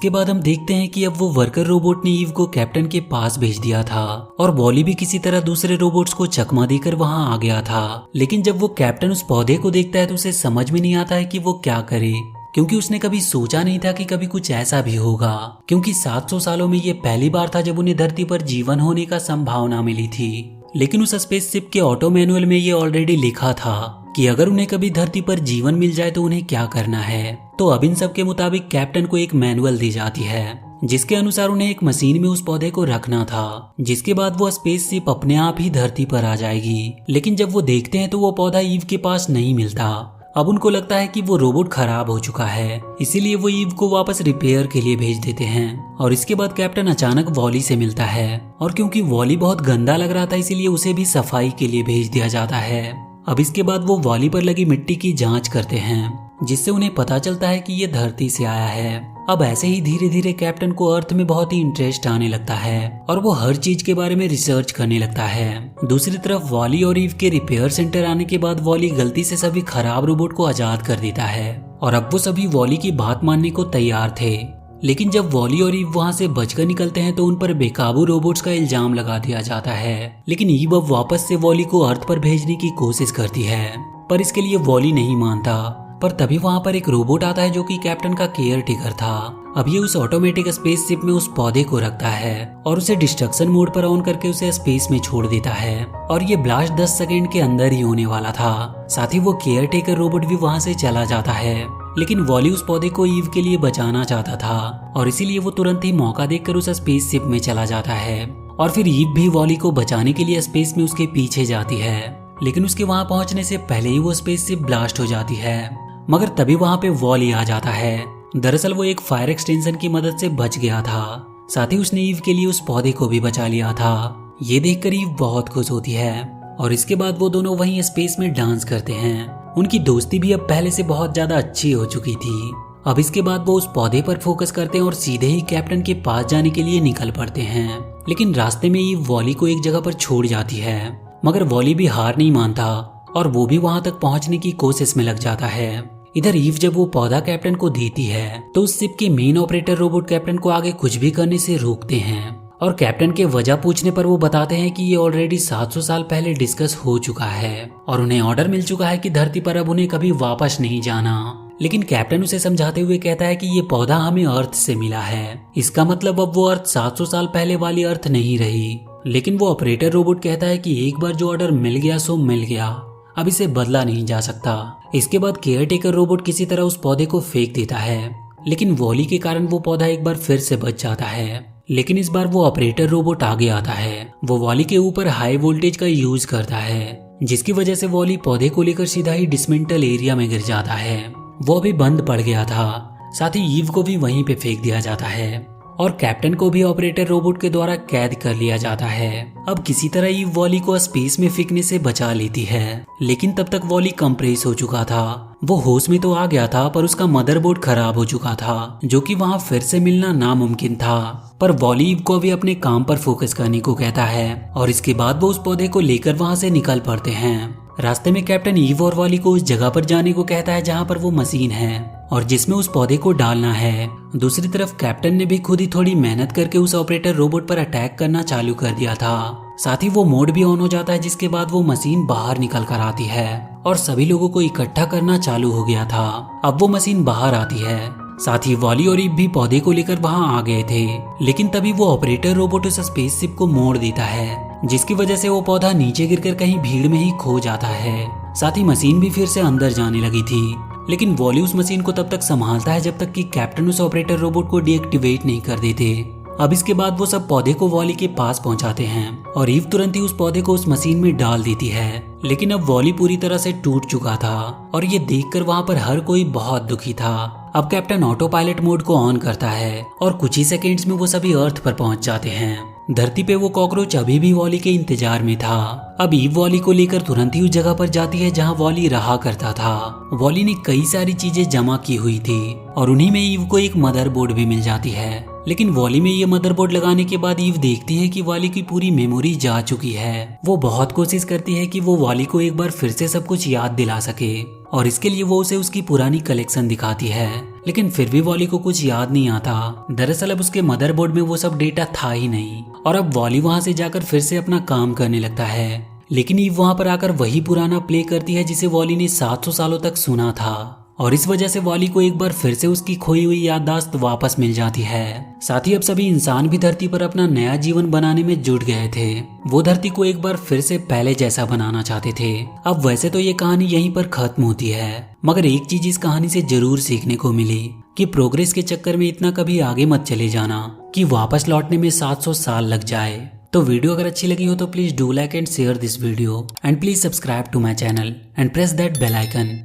इसके बाद हम देखते हैं कि अब वो वर्कर रोबोट ने ईव को कैप्टन के पास भेज दिया था और वॉली भी किसी तरह दूसरे रोबोट्स को चकमा देकर वहां आ गया था। लेकिन जब वो कैप्टन उस पौधे को देखता है तो उसे समझ में नहीं आता है कि वो क्या करे, क्योंकि उसने कभी सोचा नहीं था कि कभी कुछ ऐसा भी होगा, क्योंकि 700 सालों में ये पहली बार था जब उन्हें धरती पर जीवन होने का संभावना मिली थी। लेकिन उस स्पेसशिप के ऑटो मैनुअल में ये ऑलरेडी लिखा था कि अगर उन्हें कभी धरती पर जीवन मिल जाए तो उन्हें क्या करना है। तो अब इन सब के मुताबिक कैप्टन को एक मैनुअल दी जाती है जिसके अनुसार उन्हें एक मशीन में उस पौधे को रखना था, जिसके बाद वो स्पेसशिप अपने आप ही धरती पर आ जाएगी। लेकिन जब वो देखते हैं तो वो पौधा ईव के पास नहीं मिलता। अब उनको लगता है कि वो रोबोट खराब हो चुका है, इसीलिए वो ईव को वापस रिपेयर के लिए भेज देते हैं। और इसके बाद कैप्टन अचानक वॉली से मिलता है और क्योंकि वॉली बहुत गंदा लग रहा था इसीलिए उसे भी सफाई के लिए भेज दिया जाता है। अब इसके बाद वो वॉली पर लगी मिट्टी की जांच करते हैं जिससे उन्हें पता चलता है कि ये धरती से आया है। अब ऐसे ही धीरे धीरे कैप्टन को अर्थ में बहुत ही इंटरेस्ट आने लगता है और वो हर चीज के बारे में रिसर्च करने लगता है। दूसरी तरफ वॉली और ईव के रिपेयर सेंटर आने के बाद वॉली गलती से सभी खराब रोबोट को आजाद कर देता है और अब वो सभी वॉली की बात मानने को तैयार थे। लेकिन जब वॉली और ईव वहां से बचकर निकलते हैं तो उन पर बेकाबू रोबोट्स का इल्जाम लगा दिया जाता है। लेकिन ईव अब वापस से वॉली को अर्थ पर भेजने की कोशिश करती है, पर इसके लिए वॉली नहीं मानता। पर तभी वहां पर एक रोबोट आता है जो कि कैप्टन का केयर टेकर था। अब ये उस ऑटोमेटिक स्पेसशिप में उस पौधे को रखता है और उसे डिस्ट्रक्शन मोड पर ऑन करके उसे स्पेस में छोड़ देता है और ये ब्लास्ट 10 सेकंड के अंदर ही होने वाला था। साथ ही वो केयर टेकर रोबोट भी वहां से चला जाता है। लेकिन वॉली उस पौधे को ईव के लिए बचाना चाहता था और इसीलिए वो तुरंत ही मौका देखकर उस स्पेसशिप में चला जाता है और फिर ईव भी वॉली को बचाने के लिए स्पेस में उसके पीछे जाती है। लेकिन उसके वहां पहुंचने से पहले ही वो स्पेसशिप ब्लास्ट हो जाती है, मगर तभी वहां पे वॉली आ जाता है। दरअसल वो एक फायर एक्सटेंशन की मदद से बच गया था, साथ ही उसने ईव के लिए उस पौधे को भी बचा लिया था। ये देखकर ईव बहुत खुश होती है और इसके बाद वो दोनों वहीं स्पेस में डांस करते हैं। उनकी दोस्ती भी अब पहले से बहुत ज्यादा अच्छी हो चुकी थी। अब इसके बाद वो उस पौधे पर फोकस करते हैं और सीधे ही कैप्टन के पास जाने के लिए निकल पड़ते हैं। लेकिन रास्ते में ईव वॉली को एक जगह पर छोड़ जाती है, मगर वॉली भी हार नहीं मानता और वो भी वहां तक पहुंचने की कोशिश में लग जाता है। इधर ईव जब वो पौधा कैप्टन को देती है तो उस शिप के मेन ऑपरेटर रोबोट कैप्टन को आगे कुछ भी करने से रोकते हैं और कैप्टन के वजह पूछने पर वो बताते हैं कि ये ऑलरेडी 700 साल पहले डिस्कस हो चुका है और उन्हें ऑर्डर मिल चुका है कि धरती पर अब उन्हें कभी वापस नहीं जाना। लेकिन कैप्टन उसे समझाते हुए कहता है कि ये पौधा हमें अर्थ से मिला है, इसका मतलब अब वो अर्थ 700 साल पहले वाली अर्थ नहीं रही। लेकिन वो ऑपरेटर रोबोट कहता है कि एक बार जो ऑर्डर मिल गया सो मिल गया, अब इसे बदला नहीं जा सकता। इसके बाद केयर टेकर रोबोट किसी तरह उस पौधे को फेंक देता है, लेकिन वॉली के कारण वो पौधा एक बार फिर से बच जाता है। लेकिन इस बार वो ऑपरेटर रोबोट आगे आता है। वो वॉली के ऊपर हाई वोल्टेज का यूज करता है, जिसकी वजह से वॉली पौधे को लेकर सीधा ही डिसमेंटल एरिया में गिर जाता है। वो भी बंद पड़ गया था। साथ ही ईव को भी वहीं पे फेंक दिया जाता है और कैप्टन को भी ऑपरेटर रोबोट के द्वारा कैद कर लिया जाता है। अब किसी तरह ईव वॉली को स्पेस में फेंकने से बचा लेती है, लेकिन तब तक वॉली कंप्रेस हो चुका था। वो होश में तो आ गया था पर उसका मदरबोर्ड खराब हो चुका था, जो कि वहां फिर से मिलना नामुमकिन था। पर वॉली ईव को भी अपने काम पर फोकस करने को कहता है और इसके बाद वो उस पौधे को लेकर वहां से निकल पड़ते हैं। रास्ते में कैप्टन ईव और वॉली को उस जगह पर जाने को कहता है जहाँ पर वो मशीन है और जिसमें उस पौधे को डालना है। दूसरी तरफ कैप्टन ने भी खुद ही थोड़ी मेहनत करके उस ऑपरेटर रोबोट पर अटैक करना चालू कर दिया था। साथ ही वो मोड भी ऑन हो जाता है, जिसके बाद वो मशीन बाहर निकल कर आती है और सभी लोगों को इकट्ठा करना चालू हो गया था। अब वो मशीन बाहर आती है। साथ ही वॉली और ईव भी पौधे को लेकर वहां आ गए थे, लेकिन तभी वो ऑपरेटर रोबोट उस स्पेसशिप को मोड़ देता है, जिसकी वजह से वो पौधा नीचे गिरकर कहीं भीड़ में ही खो जाता है। साथ ही मशीन भी फिर से अंदर जाने लगी थी, लेकिन वॉली उस मशीन को तब तक संभालता है जब तक कि कैप्टन उस ऑपरेटर रोबोट को डीएक्टिवेट नहीं कर देते। अब इसके बाद वो सब पौधे को वॉली के पास पहुंचाते हैं और ईव तुरंत ही उस पौधे को उस मशीन में डाल देती है। लेकिन अब वॉली पूरी तरह से टूट चुका था और ये देखकर वहां पर हर कोई बहुत दुखी था। अब कैप्टन ऑटो पायलट मोड को ऑन करता है और कुछ ही सेकेंड्स में वो सभी अर्थ पर पहुंच जाते हैं। धरती पे वो कॉकरोच अभी भी वॉली के इंतजार में था। अब ईव वॉली को लेकर तुरंत ही उस जगह पर जाती है जहां वॉली रहा करता था। वॉली ने कई सारी चीजें जमा की हुई थी और उन्हीं में ईव को एक मदरबोर्ड भी मिल जाती है। लेकिन वॉली में ये मदरबोर्ड लगाने के बाद ईव देखती है कि वॉली की पूरी मेमोरी जा चुकी है। वो बहुत कोशिश करती है कि वो वॉली को एक बार फिर से सब कुछ याद दिला सके और इसके लिए वो उसे उसकी पुरानी कलेक्शन दिखाती है, लेकिन फिर भी वॉली को कुछ याद नहीं आता। दरअसल अब उसके मदरबोर्ड में वो सब डेटा था ही नहीं और अब वॉली वहां से जाकर फिर से अपना काम करने लगता है, लेकिन ईव वहां पर आकर वही पुराना प्ले करती है जिसे वॉली ने 700 सालों तक सुना था। और इस वजह से वॉली को एक बार फिर से उसकी खोई हुई याददाश्त वापस मिल जाती है। साथ ही अब सभी इंसान भी धरती पर अपना नया जीवन बनाने में जुट गए थे। वो धरती को एक बार फिर से पहले जैसा बनाना चाहते थे। अब वैसे तो ये कहानी यहीं पर खत्म होती है, मगर एक चीज इस कहानी से जरूर सीखने को मिली कि प्रोग्रेस के चक्कर में इतना कभी आगे मत चले जाना कि वापस लौटने में 700 साल लग जाए। तो वीडियो अगर अच्छी लगी हो तो please do like and share this video and please subscribe to my channel and press that bell icon.